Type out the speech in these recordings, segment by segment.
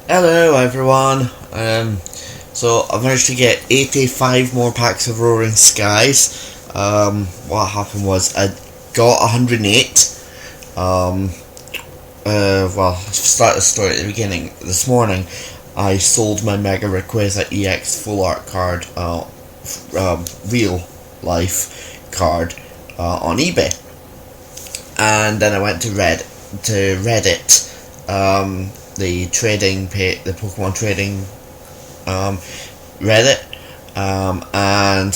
Hello everyone. So I managed to get 85 more packs of Roaring Skies. What happened was I got 108. I'll start the story at the beginning. This morning, I sold my Mega Rayquaza EX Full Art card, real life card, on eBay, and then I went to Reddit, the the Pokemon trading Reddit, and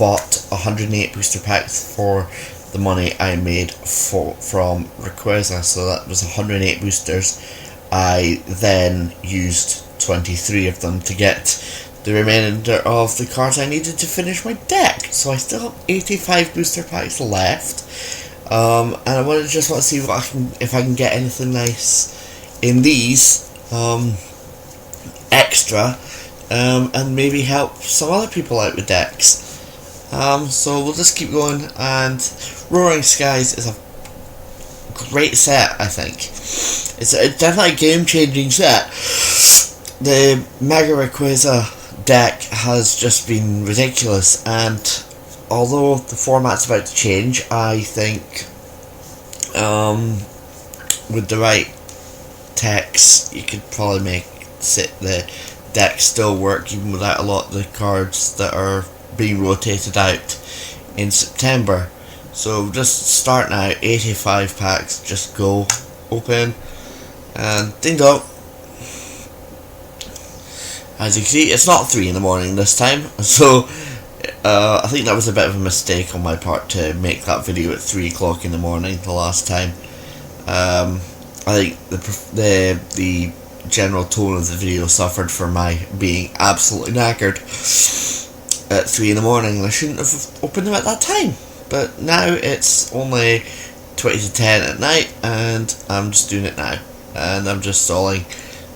bought 108 booster packs for the money I made from Rayquaza. So that was 108 boosters. I then used 23 of them to get the remainder of the cards I needed to finish my deck. So I still have 85 booster packs left. And I just want to see if I can get anything nice in these extra, and maybe help some other people out with decks. So we'll just keep going, and Roaring Skies is a great set, I think. It's definitely a game-changing set. The Mega Rayquaza deck has just been ridiculous, and although the format's about to change, I think with the right text, you could probably make the deck still work even without a lot of the cards that are being rotated out in September. So just starting out, 85 packs, just go, open, and ding dong. As you can see, it's not 3 in the morning this time, so I think that was a bit of a mistake on my part to make that video at 3 o'clock in the morning the last time. I think the general tone of the video suffered from my being absolutely knackered at 3 in the morning, and I shouldn't have opened them at that time. But now it's only 20 to 10 at night, and I'm just doing it now, and I'm just stalling.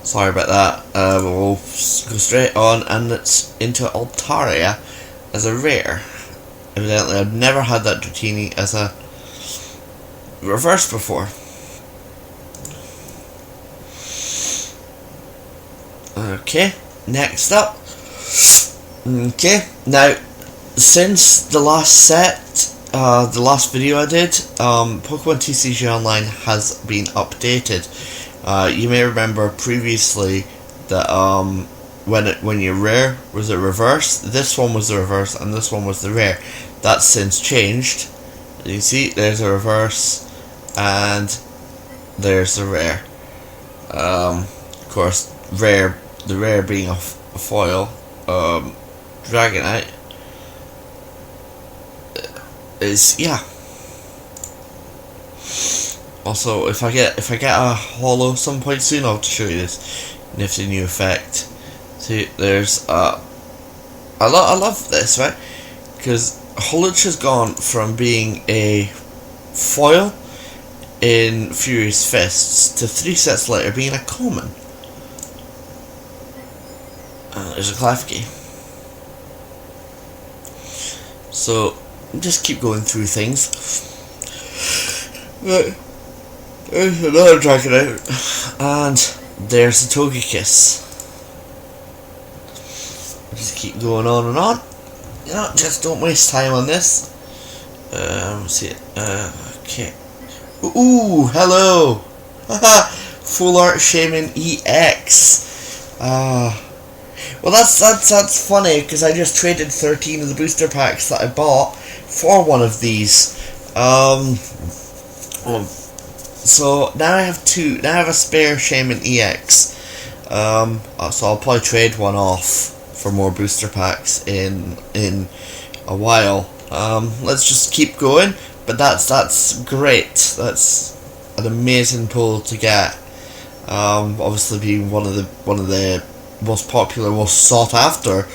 Sorry about that. We'll go straight on, and it's into Altaria as a rare. Evidently, I've never had that Dratini as a reverse before. Okay, next up. Okay, now, since the last set, the last video I did, Pokemon TCG Online has been updated. You may remember previously that when you're rare was a reverse. This one was the reverse, and this one was the rare. That's since changed. You see, there's a reverse, and there's the rare. Of course, the rare being a foil. Dragonite is, yeah. Also, if I get a holo some point soon, I'll show you this nifty new effect. See, there's I love this, right? Because Holodge has gone from being a foil in Furious Fists to 3 sets later being a common. There's a Klefki. So just keep going through things. Right. There's another Dragonite, and there's a Togekiss. Just keep going on and on. You know, just don't waste time on this. Let's see it. Okay. Ooh, hello. Haha. Full Art Shaman EX. Well, that's funny, because I just traded 13 of the booster packs that I bought for one of these. So now I have two. Now I have a spare Shaman EX. So I'll probably trade one off for more booster packs in a while. Let's just keep going. But that's great. That's an amazing pull to get. Obviously being one of the most popular, most sought after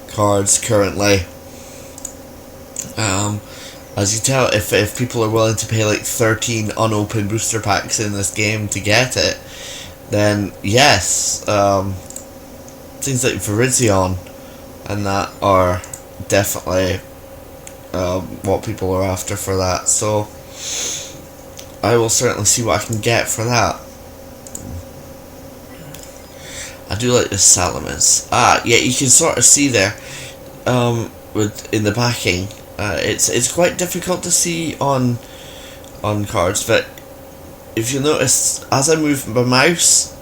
cards currently. As you tell, if people are willing to pay like 13 unopened booster packs in this game to get it, then yes, things like Virizion and that are definitely what people are after for that. So I will certainly see what I can get for that. I do like the Salamence. Yeah, you can sort of see there, with in the backing. It's quite difficult to see on cards, but if you notice, as I move my mouse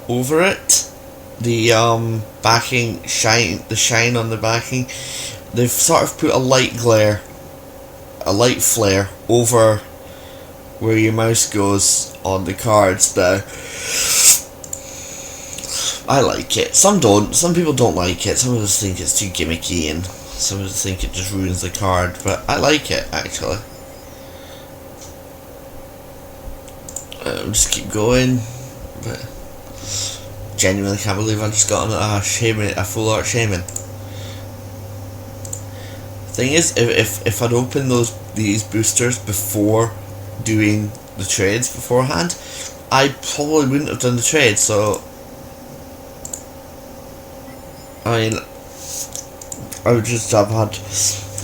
over it, the backing the shine on the backing, they've sort of put a light flare over where your mouse goes on the cards now. I like it. Some don't. Some people don't like it. Some of us think it's too gimmicky, and some of us think it just ruins the card. But I like it, actually. Just keep going. But genuinely can't believe I just got a full art Shaman. Thing is, if I'd opened these boosters before doing the trades beforehand, I probably wouldn't have done the trade. So I mean, I would just have had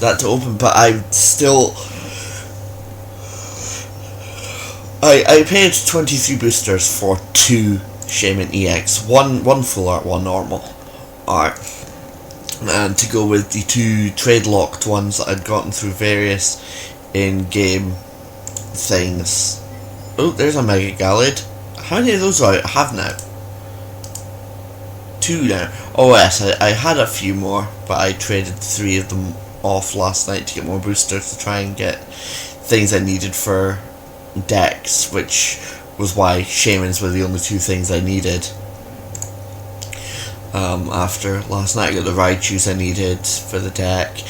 that to open, but I still I paid 23 boosters for 2 Shaman EX, one full art, one normal art, and to go with the 2 trade locked ones that I'd gotten through various in-game things. Oh, there's a Mega Gallade. How many of those do I have now? 2 now. Oh yes, I had a few more, but I traded 3 of them off last night to get more boosters to try and get things I needed for decks, which was why Shamans were the only 2 things I needed. After last night I got the Raichus I needed for the deck.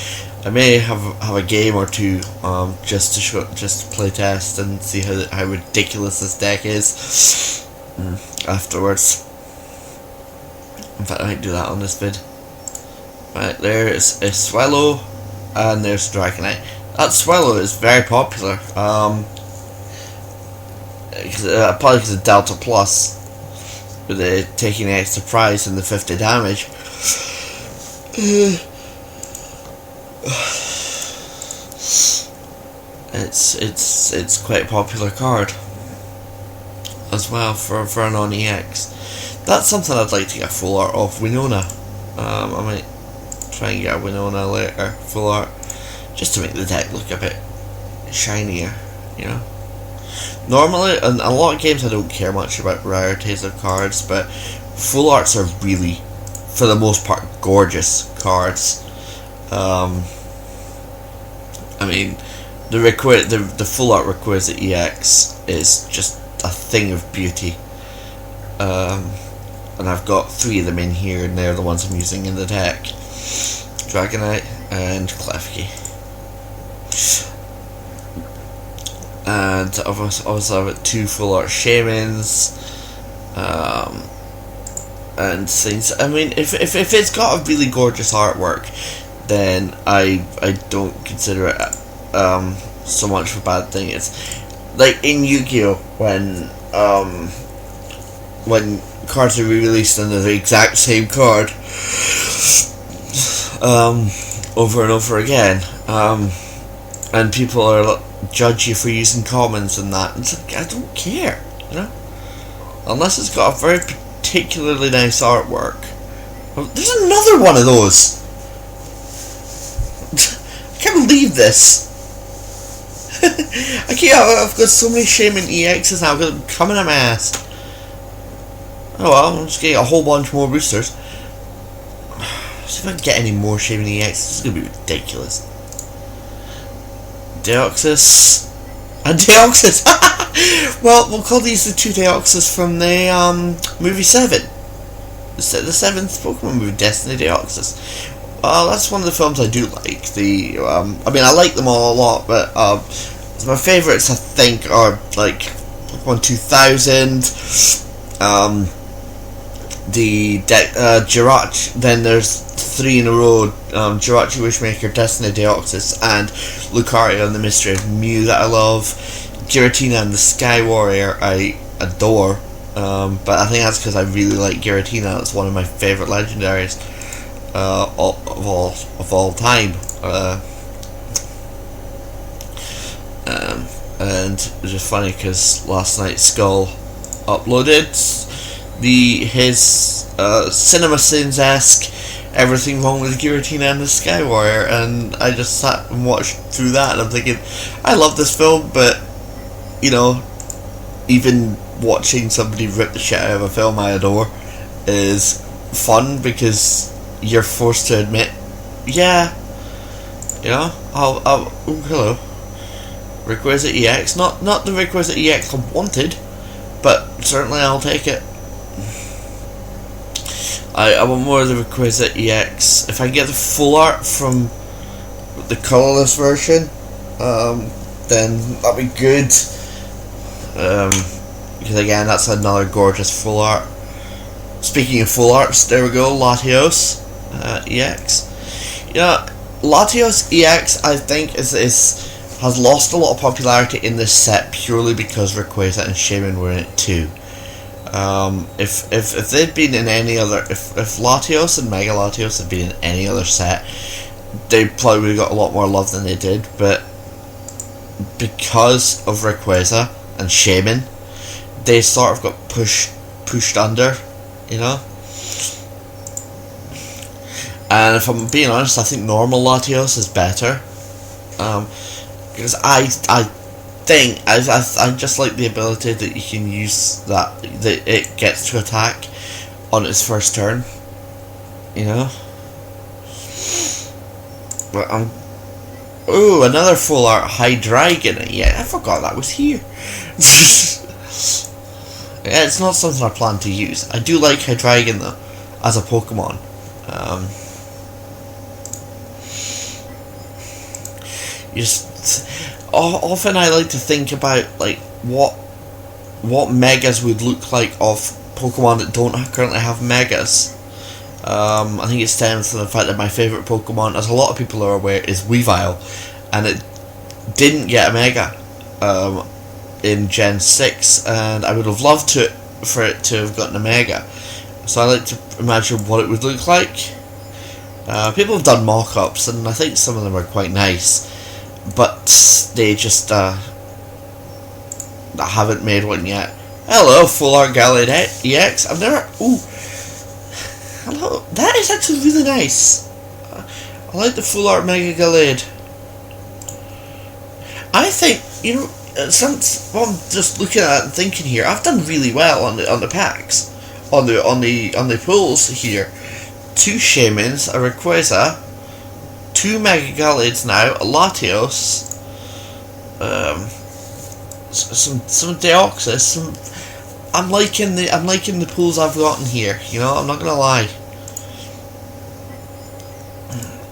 I may have a game or 2 just to play test and see how ridiculous this deck is afterwards. In fact, I might do that on this vid. Right, there's a Swellow and there's Dragonite. That Swellow is very popular. Probably because of Delta Plus, with it taking the extra prize and the 50 damage. It's quite a popular card as well for a non-EX. That's something I'd like to get full art of. Winona. I might try and get a Winona later, full art, just to make the deck look a bit shinier, you know. Normally, in a lot of games I don't care much about rarities of cards, but full arts are really, for the most part, gorgeous cards. I mean, the full art Rayquaza EX is just a thing of beauty. And I've got 3 of them in here, and they're the ones I'm using in the deck. Dragonite and Klefki. And I've also have 2 full art Shamans, and things. I mean, if it's got a really gorgeous artwork, then I don't consider it so much of a bad thing. It's like in Yu-Gi-Oh! When cards are re-released and they're the exact same card over and over again, and people are judge you for using commons and that. It's like, I don't care, you know, unless it's got a very particularly nice artwork. There's another one of those. I can't believe this. I've got so many Shaman EXs now, I've got them coming at my ass. Oh well, I'm just getting a whole bunch more boosters. See if I can get any more Shaman EXs. This is going to be ridiculous. Deoxys. And Deoxys! Well, we'll call these the 2 Deoxys from the movie 7. The 7th Pokemon movie, Destiny Deoxys. That's one of the films I do like. I mean, I like them all a lot, but my favourites, I think, are like Pokemon 2000, Jirachi, then there's 3 in a row, Jirachi Wishmaker, Destiny Deoxys, and Lucario and the Mystery of Mew that I love. Giratina and the Sky Warrior I adore, but I think that's because I really like Giratina. It's one of my favourite legendaries of all time. And it was just funny because last night Skull uploaded his Cinema Sins-esque, everything wrong with Giratina and the Skywire, and I just sat and watched through that, and I'm thinking, I love this film, but, you know, even watching somebody rip the shit out of a film I adore is fun, because you're forced to admit, yeah, you know, oh, hello, Rayquaza EX, not the Rayquaza EX I wanted, but certainly I'll take it. I want more of the Rayquaza EX. If I can get the full art from the colourless version, then that'd be good. Because again, that's another gorgeous full art. Speaking of full arts, there we go, Latios EX. You know, Latios EX, I think, has lost a lot of popularity in this set purely because Rayquaza and Shaman were in it too. If they'd been in any other, if Latios and Mega Latios had been in any other set, they probably would have got a lot more love than they did, but because of Rayquaza and Shaman, they sort of got pushed under, you know? And if I'm being honest, I think normal Latios is better, because I just like the ability that you can use that it gets to attack on its first turn, you know. But ooh, another full art Hydreigon. Yeah, I forgot that was here. Yeah, it's not something I plan to use. I do like Hydreigon though, as a Pokemon. Often I like to think about like what megas would look like of Pokemon that don't currently have megas. I think it stems from the fact that my favourite Pokemon, as a lot of people are aware, is Weavile, and it didn't get a mega in Gen 6, and I would have loved for it to have gotten a mega. So I like to imagine what it would look like. People have done mock-ups, and I think some of them are quite nice, but they just haven't made one yet. Hello, Full Art Gallade EX. I've never... Ooh. Hello. That is actually really nice. I like the Full Art Mega Gallade. I think, you know, since I'm just looking at it and thinking here, I've done really well on the packs, on the pulls here. 2 Shamans, a Rayquaza, 2 Mega Gallades now, a Latios, some Deoxys, I'm liking the pulls I've gotten here, you know, I'm not gonna lie.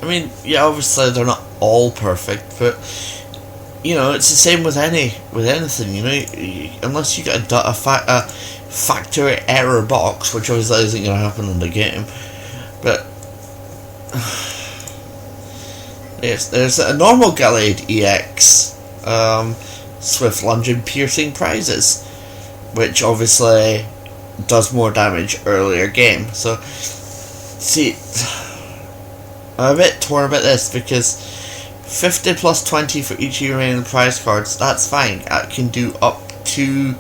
I mean, yeah, obviously they're not all perfect, but you know, it's the same with anything, you know, unless you get a factory error box, which obviously isn't gonna happen in the game, but yes, there's a normal Gallade EX, Swift Lunge and Piercing prizes, which obviously does more damage earlier game. So, see, I'm a bit torn about this because 50 plus 20 for each of your remaining prize cards, that's fine. I can do up to,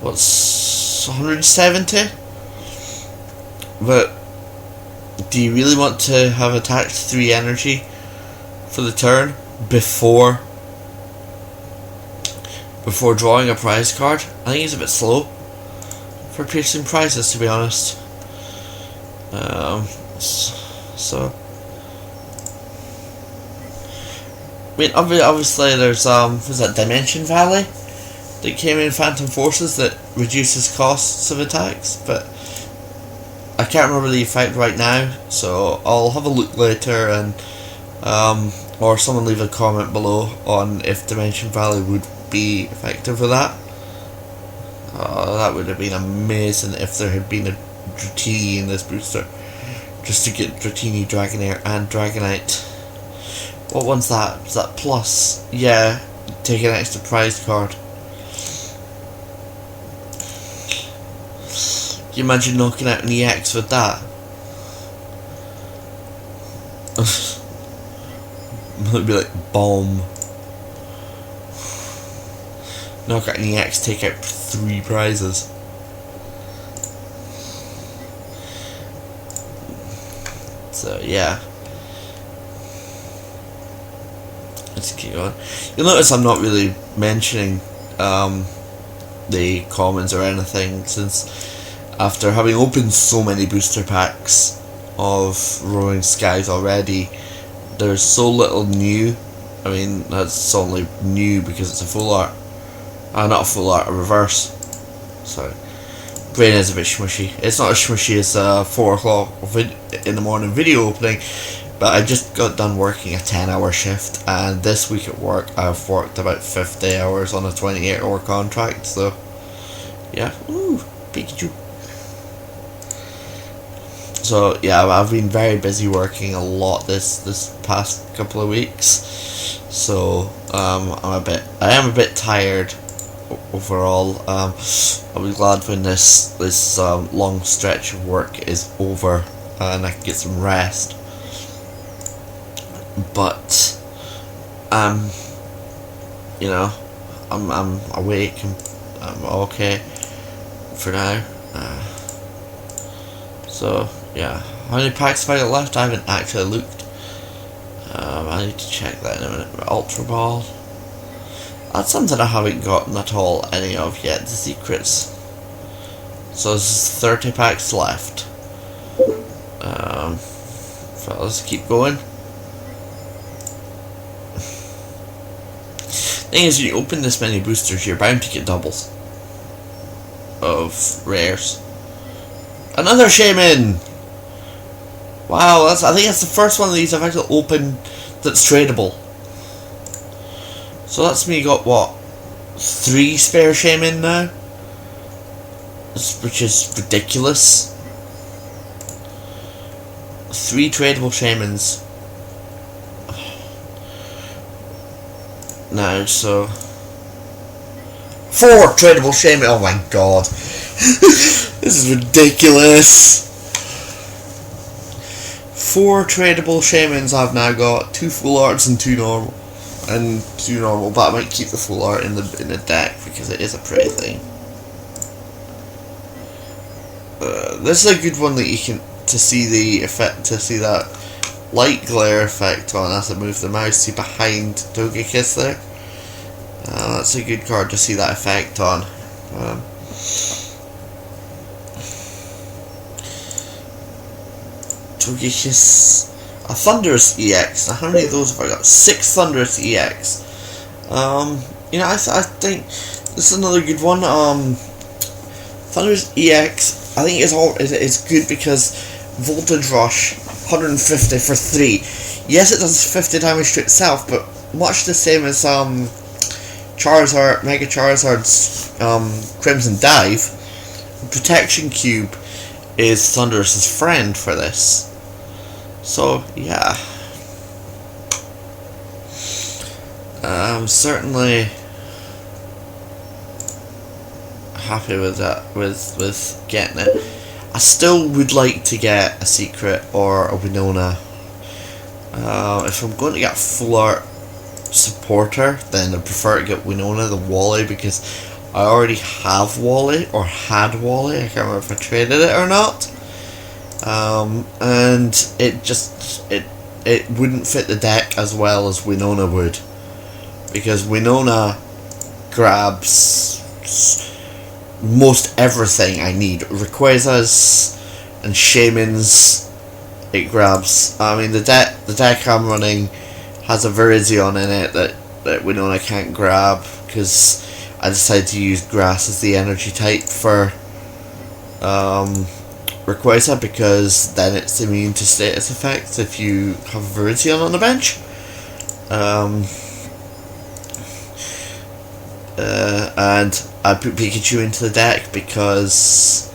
what's 170? But do you really want to have attached 3 energy for the turn before drawing a prize card? I think it's a bit slow for piercing prizes, to be honest. So I mean, obviously there's was that Dimension Valley that came in Phantom Forces that reduces costs of attacks, but I can't remember the effect right now, so I'll have a look later, and or someone leave a comment below on if Dimension Valley would be effective for that. That would have been amazing if there had been a Dratini in this booster, just to get Dratini, Dragonair and Dragonite. What one's that? Is that plus? Yeah, take an extra prize card. Can you imagine knocking out an EX with that? It'd be like bomb. Knock out an EX, take out 3 prizes. So yeah. Let's keep going. You'll notice I'm not really mentioning the commons or anything, since after having opened so many booster packs of Roaring Skies already, there's so little new. I mean, that's only new because it's a full art. Not a full art, a reverse. Sorry. Brain is a bit smushy. It's not as smushy as 4 o'clock in the morning video opening, but I just got done working a 10-hour shift, and this week at work I've worked about 50 hours on a 28-hour contract, so yeah. Ooh, Pikachu. So yeah, I've been very busy working a lot this past couple of weeks, so I am a bit tired overall. I'll be glad when this long stretch of work is over and I can get some rest. But you know, I'm awake and I'm okay for now. So yeah, how many packs have I got left? I haven't actually looked. I need to check that in a minute. Ultra Ball. That's something I haven't gotten at all any of yet, the secrets. So there's 30 packs left. So let's keep going. Thing is, when you open this many boosters, you're bound to get doubles of rares. Another Shaman! Wow, I think that's the first one of these I've actually opened that's tradable. So that's me got, what, 3 spare Shaman now? Which is ridiculous. 3 tradable Shamans. Now, so 4 tradable Shaman. Oh my god. This is ridiculous. 4 tradable Shamans I've now got. 2 full arts and 2 normal. But I might keep the full art in the deck because it is a pretty thing. This is a good one that you can see the effect, to see that light glare effect on as I move the mouse. See behind Togekiss there. That's a good card to see that effect on. Togekiss. A Thundurus EX. Now, how many of those have I got? 6 Thundurus EX. You know, I think this is another good one. Thundurus EX. I think it's good because Voltage Rush 150 for 3. Yes, it does 50 damage to itself, but much the same as Charizard, Mega Charizard's Crimson Dive. Protection Cube is Thundurus' friend for this. So yeah, I'm certainly happy with that, with getting it. I still would like to get a secret or a Winona. If I'm going to get a full art supporter, then I prefer to get Winona the Wally, because I already have Wally, or had Wally. I can't remember if I traded it or not. And it wouldn't fit the deck as well as Winona would, because Winona grabs most everything I need. Rayquazas and Shamans it grabs. I mean, the deck I'm running has a Virizion in it that Winona can't grab, because I decided to use Grass as the energy type for Rayquaza, because then it's immune to status effects if you have a Virizion on the bench. And I put Pikachu into the deck because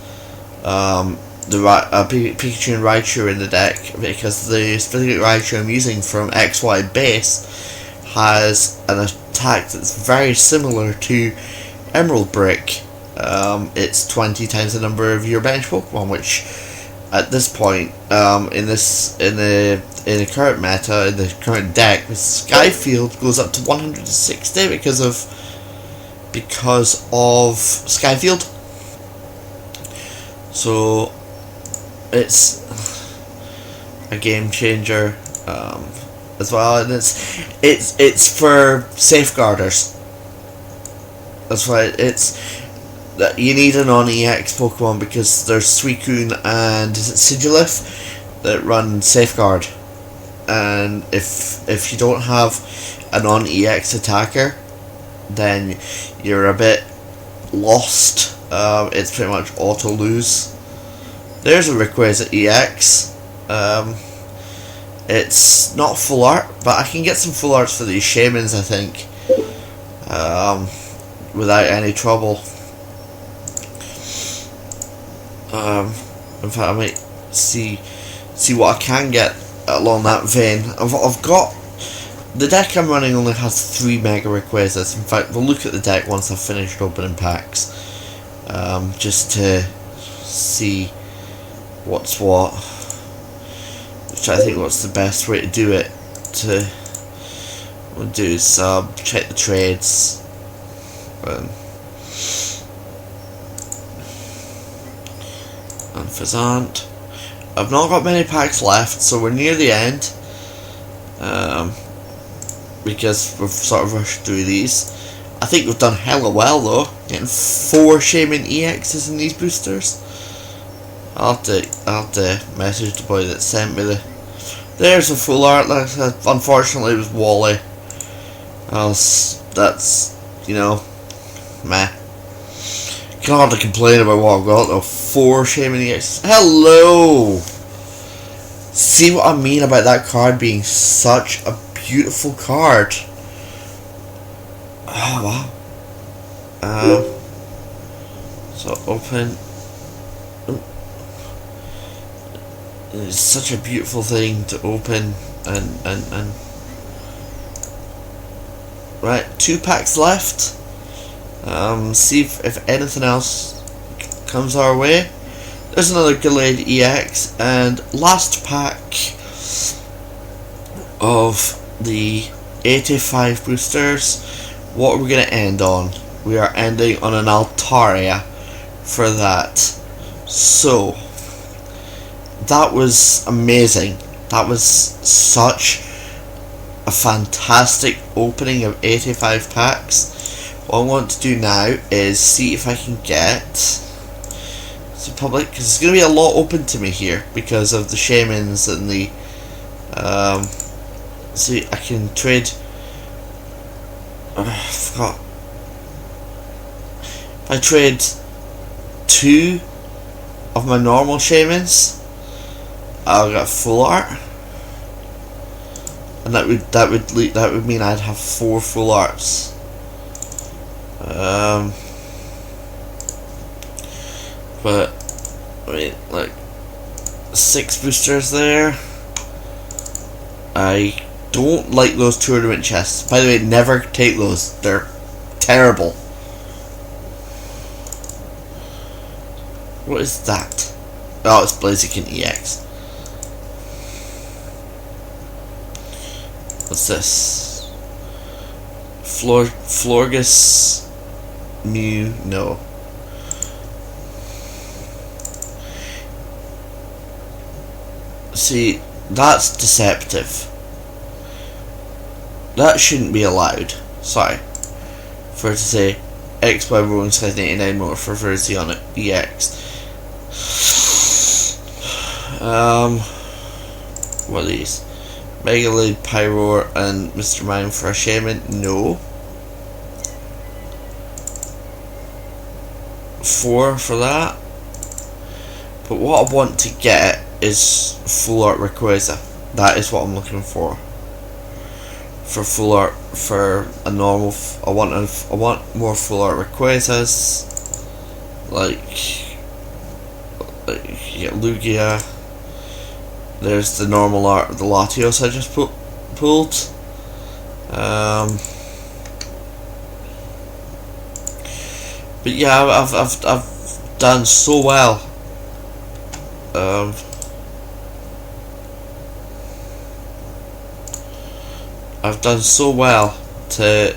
Pikachu and Raichu in the deck, because the specific Raichu I'm using from XY base has an attack that's very similar to Emerald Brick. It's 20 times the number of your bench Pokemon, which at this point, in the current meta, in the current deck, the Skyfield goes up to 160 because of Skyfield. So it's a game changer as well, and it's for safeguarders. That's why it's that you need a non-EX Pokemon, because there's Suicune and is it Sigilif that run Safeguard, and if you don't have a non-EX attacker, then you're a bit lost. It's pretty much auto lose. There's a Rayquaza EX. It's not full art, but I can get some full arts for these Shaymins, I think, without any trouble. In fact, I might see what I can get along that vein. I've got the deck I'm running only has 3 Mega Rayquazas. In fact, we'll look at the deck once I've finished opening packs, just to see what's what, which I think what's the best way to do it. We'll do is check the trades. And Fazant. I've not got many packs left, so we're near the end. Because we've sort of rushed through these. I think we've done hella well though, getting 4 Shaymin EXs in these boosters. I'll have to message the boy that sent me the. There's a full art. Unfortunately, it was Wally. That's, you know, meh. Can't hardly complain about what I've got though. 4 Shaymin EXs. Hello! See what I mean about that card being such a beautiful card. Oh wow. So open. It's such a beautiful thing to open and right, 2 packs left. See if anything else comes our way. There's another Gallade EX, and last pack of the 85 boosters. What are we going to end on? We are ending on an Altaria for that. So that was amazing. That was such a fantastic opening of 85 packs. What I want to do now is see if I can get the public, because it's going to be a lot open to me here because of the Shaymins and the see, I can trade. I forgot. If I trade 2 of my normal Shaymins, I'll get full art, and that would mean I'd have 4 full arts. But I mean, like 6 boosters there. I don't like those tournament chests. By the way, never take those. They're terrible. What is that? Oh, it's Blaziken EX. What's this? Florges Mew? No. See, that's deceptive. That shouldn't be allowed. Sorry. For it to say X by rolling size 89 more for Verzion EX. What are these? Megalade, Pyroar, and Mr. Mime for a Shaymin? No. 4 for that. But what I want to get is full art Rayquaza. That is what I'm looking for. For full art, for a normal, I want more full art Rayquazas. Like you get Lugia. There's the normal art of the Latios I just pulled. But yeah, I've done so well. I've done so well to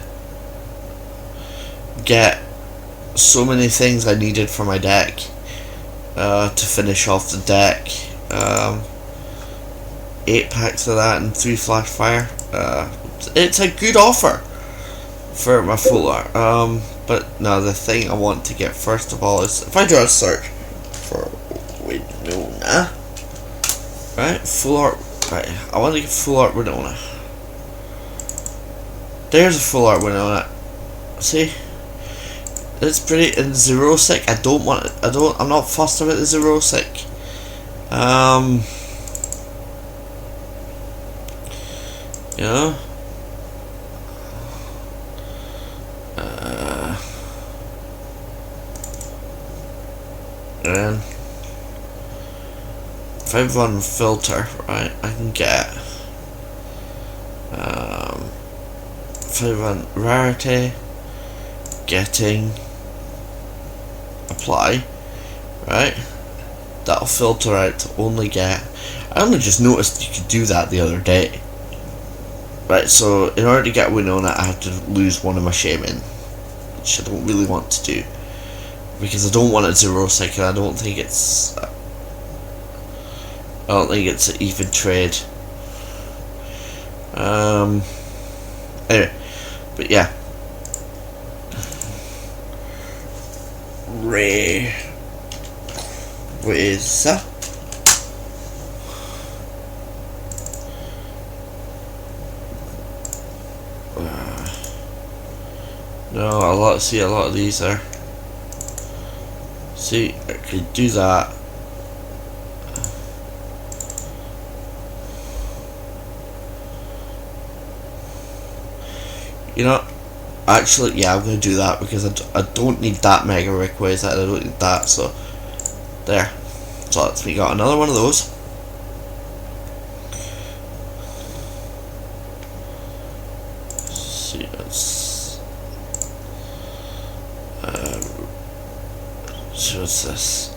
get so many things I needed for my deck to finish off the deck. 8 packs of that and 3 flash fire. It's a good offer for my full art. But now the thing I want to get first of all is, if I do a search for Winona, right, full art, right, I want to get full art Winona. There's a full art Winona. See, it's pretty. In Zero Sick, I'm not fussed about the Zero Sick. You know. And if I run filter, right, I can get if I run rarity, getting, apply, right, that'll filter out to only get. I only just noticed you could do that the other day. Right, so in order to get Winona, I have to lose one of my shaman, which I don't really want to do, because I don't want a Zero Sick, and I don't think it's an even trade. Anyway, but yeah, Rayquaza. No, a lot of these are. See, I could do that. You know, actually, yeah, I'm gonna do that because I don't need that Mega Rayquaza. I don't need that. So there. So that's me got another one of those. See, so what's this?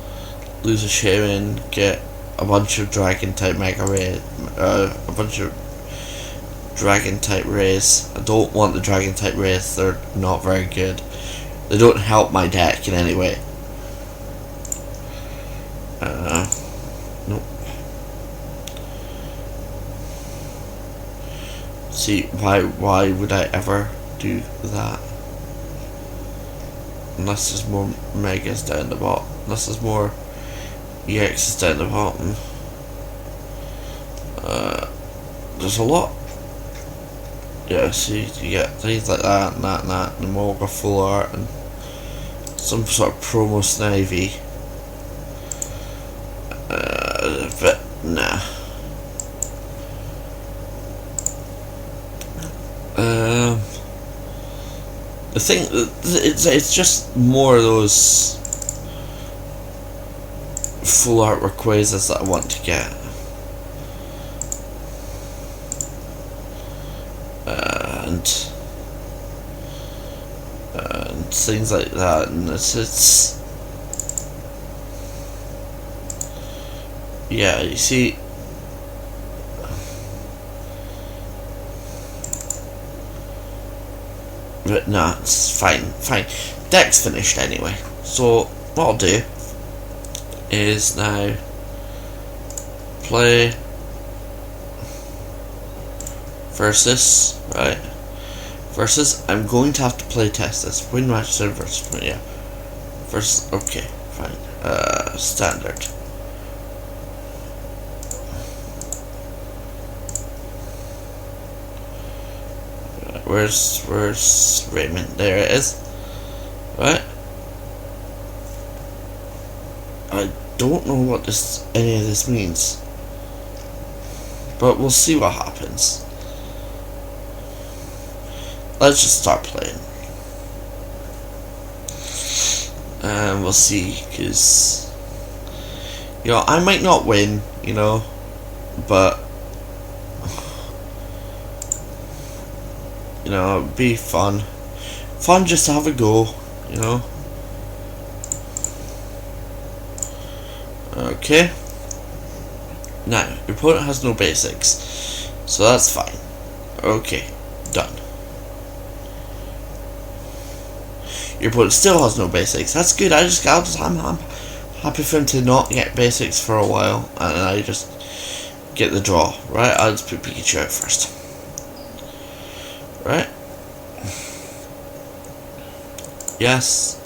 Lose a shaman, get a bunch of dragon type Mega Ray, a bunch of dragon type rays. I don't want the dragon type rays, they're not very good. They don't help my deck in any way. Nope. See, why would I ever do that? Unless there's more megas down the bottom. Unless there's more EXs down the bottom. There's a lot. Yeah, see, you get things like that and that and that, and Molga full art and some sort of promo Snivy. But nah. The thing, it's just more of those full art Rayquazas that I want to get. And things like that, and it's yeah, you see, but nah, it's fine. Deck's finished anyway, so what I'll do is now play versus, right? Versus, I'm going to have to play test this. Win match versus, yeah. Versus, okay, fine. Standard. Where's Raymond? There it is. Right. I don't know what any of this means, but we'll see what happens. Let's just start playing, and we'll see. Cause I might not win, but it'd be fun just to have a go, Okay. Now, your opponent has no basics, so that's fine. Okay, done. Your opponent still has no basics. That's good. I'm happy for him to not get basics for a while, and I just get the draw. Right, I'll just put Pikachu out first. Right. Yes.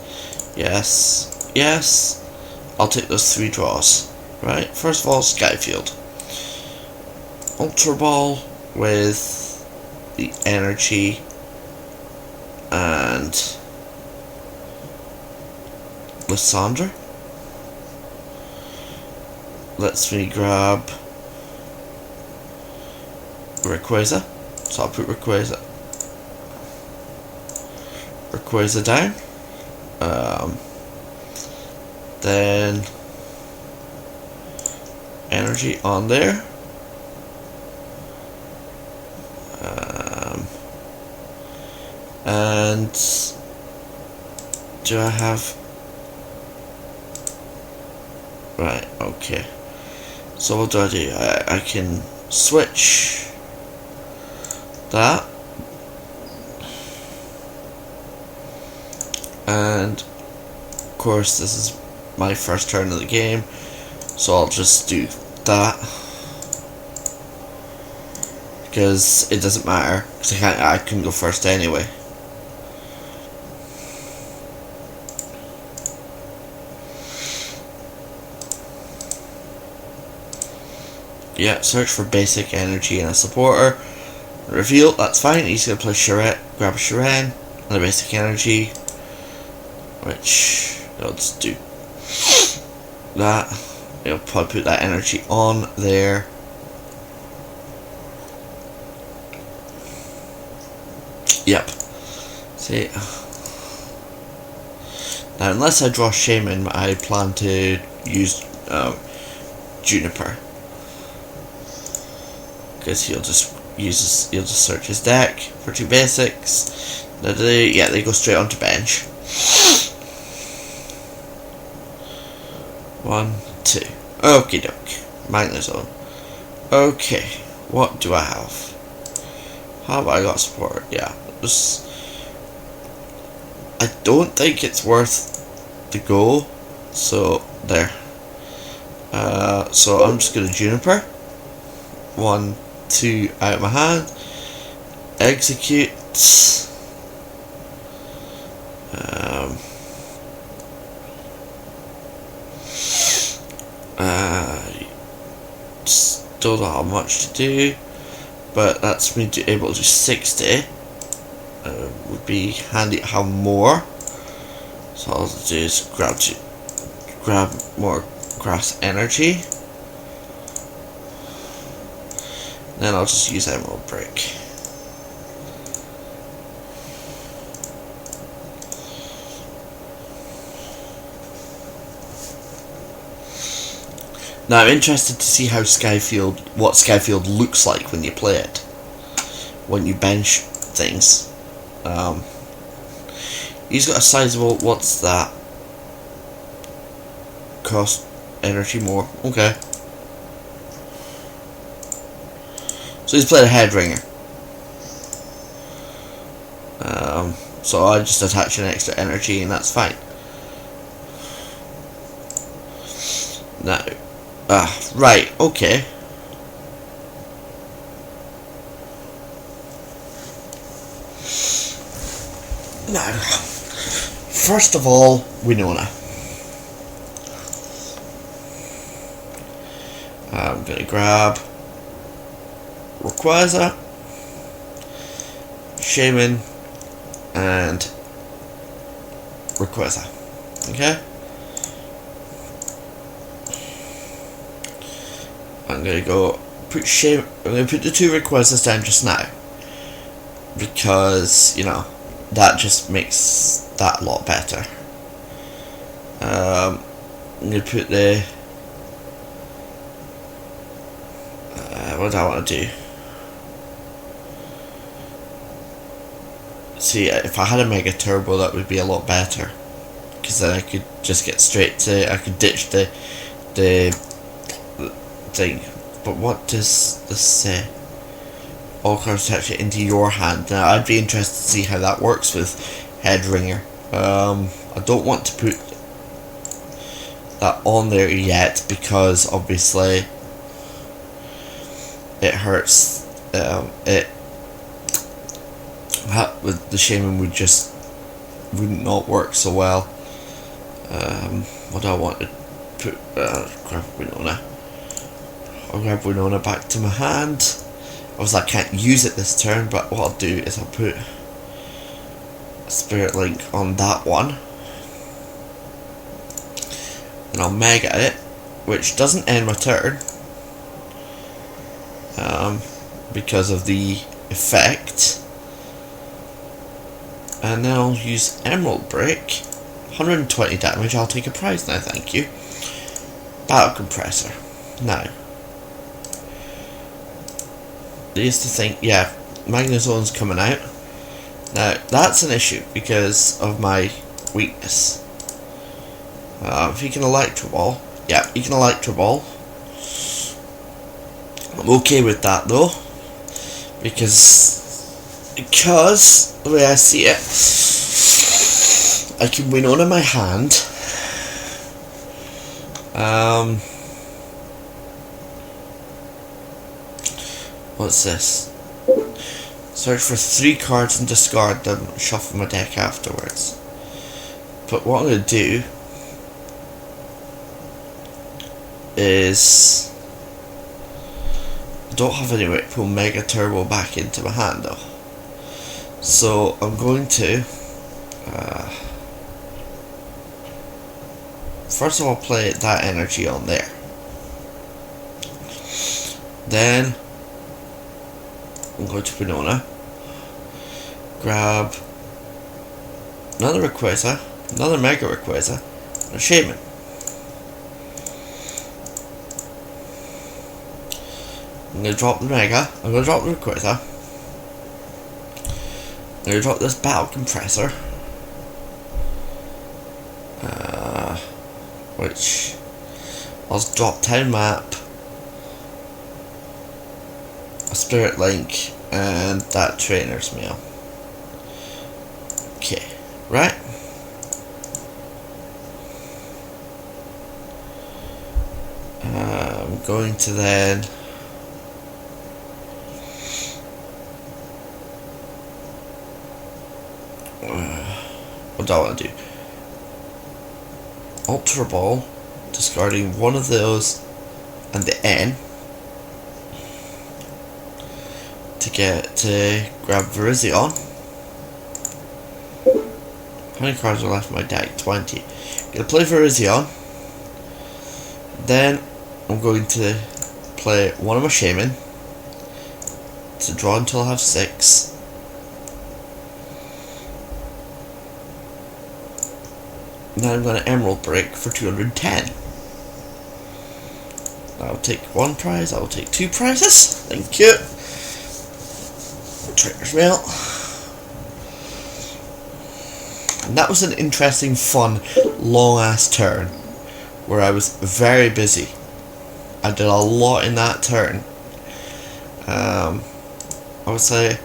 Yes. Yes. I'll take those 3 draws. Right. First of all, Skyfield. Ultra Ball with the energy and Lysandre. Lets me grab Rayquaza. So I'll put Rayquaza down. Then energy on there. And do I have... Right, okay. So what do? I can switch that. And of course this is my first turn of the game, so I'll just do that because it doesn't matter because I couldn't go first anyway. Yeah, search for basic energy and a supporter. Reveal, that's fine. He's gonna play Charette, grab a Cheren and a basic energy, which I'll just do that. I'll probably put that energy on there. Yep. See. Now, unless I draw Shaman, I plan to use Juniper, because he'll just search his deck for 2 basics. Yeah, they go straight onto bench. 1, 2. Okie doke. Magnezone. Okay, what do I have? How have I got support? Yeah, I don't think it's worth the go. So there. So I'm just gonna Juniper. 1, 2 out of my hand. Execute. Still don't have much to do, but that's me able to do 60. Would be handy to have more. So all I'll do is grab more grass energy. Then I'll just use Emerald Break. Now I'm interested to see how what Skyfield looks like when you play it, when you bench things. He's got a sizable, what's that? Cost energy more, okay. So he's played a Headringer. So I just attach an extra energy and that's fine. Now, right, okay. Now, first of all, Winona. I'm gonna grab Rayquaza, Shaman, and Rayquaza. Okay? I'm gonna go put I'm gonna put the 2 Rayquazas down just now, because, you know, that just makes that a lot better. I'm gonna put the what do I want to do? See, if I had a Mega Turbo, that would be a lot better, because then I could just get straight to, I could ditch the thing. But what does this say? All cards attach it into your hand. Now I'd be interested to see how that works with Headringer. I don't want to put that on there yet, because obviously it hurts. With the shaman would not work so well. What do I want to put? Grab Winona. I'll grab Winona back to my hand. Obviously I can't use it this turn, but what I'll do is I'll put a Spirit Link on that one. And I'll Mega it, which doesn't end my turn. Because of the effect. And then I'll use Emerald Break. 120 damage, I'll take a prize now, thank you. Battle Compressor. Now. I used to think, yeah, Magnezone's coming out. Now, that's an issue because of my weakness. If you can Electro Ball, yeah, you can Electro Ball. I'm okay with that though, because the way I see it, I can Winona my hand. What's this? Search for 3 cards and discard them, shuffle my deck afterwards. But what I'm going to do is, I don't have any way to pull Mega Turbo back into my hand though. So I'm going to first of all play that energy on there. Then I'm going to Winona, grab another Rayquaza, another Mega Rayquaza, and a Shaman. I'm going to drop the Mega, I'm going to drop the Rayquaza, I'm going to drop this Battle Compressor, which I'll drop Town Map, a Spirit Link, and that Trainer's Mail. Okay, right? I'm going to then what do I want to do? Ultra Ball, discarding one of those and the N to get to grab Virizion. How many cards are left in my deck? 20. Gonna play Virizion. Then I'm going to play one of my Shaman to draw until I have 6. And then I'm going to Emerald Break for 210. I'll take 1 prize, I'll take 2 prizes. Thank you. Trainer's Mail. And that was an interesting, fun, long ass turn where I was very busy. I did a lot in that turn. I would say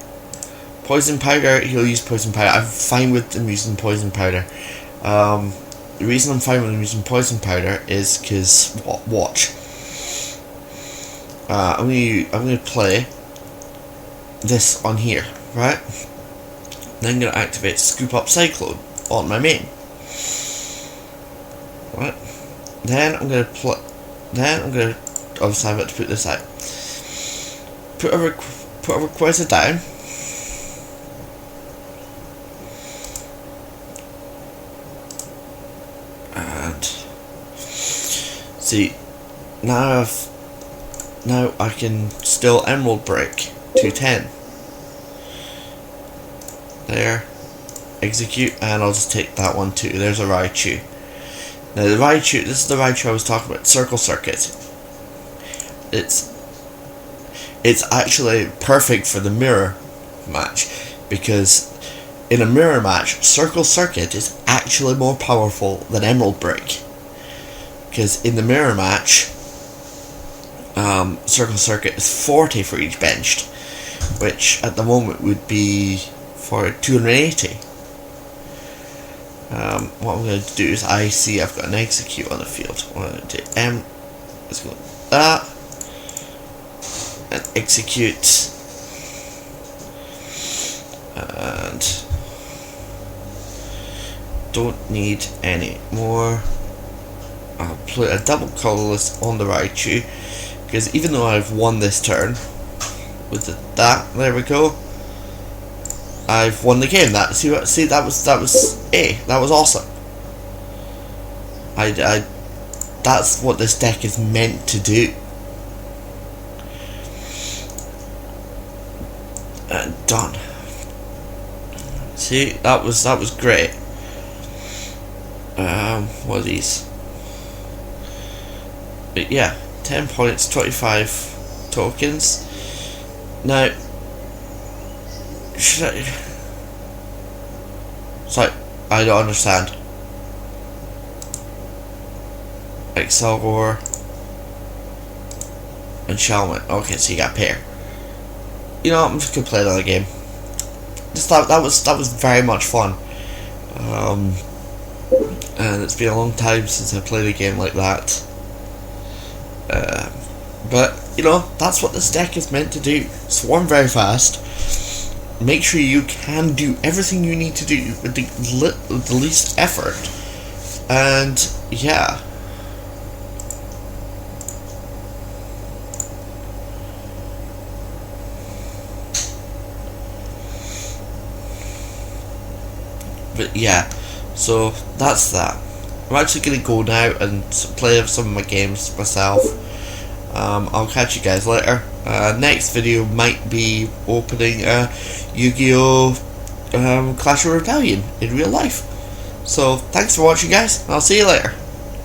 Poison Powder, he'll use Poison Powder. I'm fine with him using Poison Powder. The reason I'm fine with him using Poison Powder is because, watch. I'm gonna play this on here, right? Then I'm gonna activate Scoop Up Cyclone on my main. Right? Then I'm gonna obviously I've got to put this out. Put a Rayquaza down. And see, now I can still Emerald Break 210. There. Execute, and I'll just take that one too. There's a Raichu. Now the Raichu, this is the Raichu I was talking about, Circle Circuit. It's actually perfect for the mirror match, because in a mirror match, Circle Circuit is actually more powerful than Emerald Break. Because in the mirror match, Circle Circuit is 40 for each benched, which at the moment would be for 280. What I'm going to do is, I see I've got an Execute on the field. I'm going to do let's go like that, and execute, and don't need any more. I'll put a double colourless on the Raichu, because even though I've won this turn with that, there we go, I've won the game. That see that was that was awesome. I that's what this deck is meant to do. And done. See, that was great. What are these? But yeah, 10 points, 25 tokens. Now, should I? Sorry, I don't understand. Excelgor and Shelmet. Okay, so you got a pair. You know, I'm just gonna play another game. Just thought that was very much fun. And it's been a long time since I played a game like that. But you know, that's what this deck is meant to do. Swarm very fast. Make sure you can do everything you need to do with the least effort. And yeah. But yeah, so that's that. I'm actually going to go now and play some of my games myself. I'll catch you guys later. Next video might be opening Yu-Gi-Oh! Clash of Rebellion in real life. So thanks for watching, guys. I'll see you later.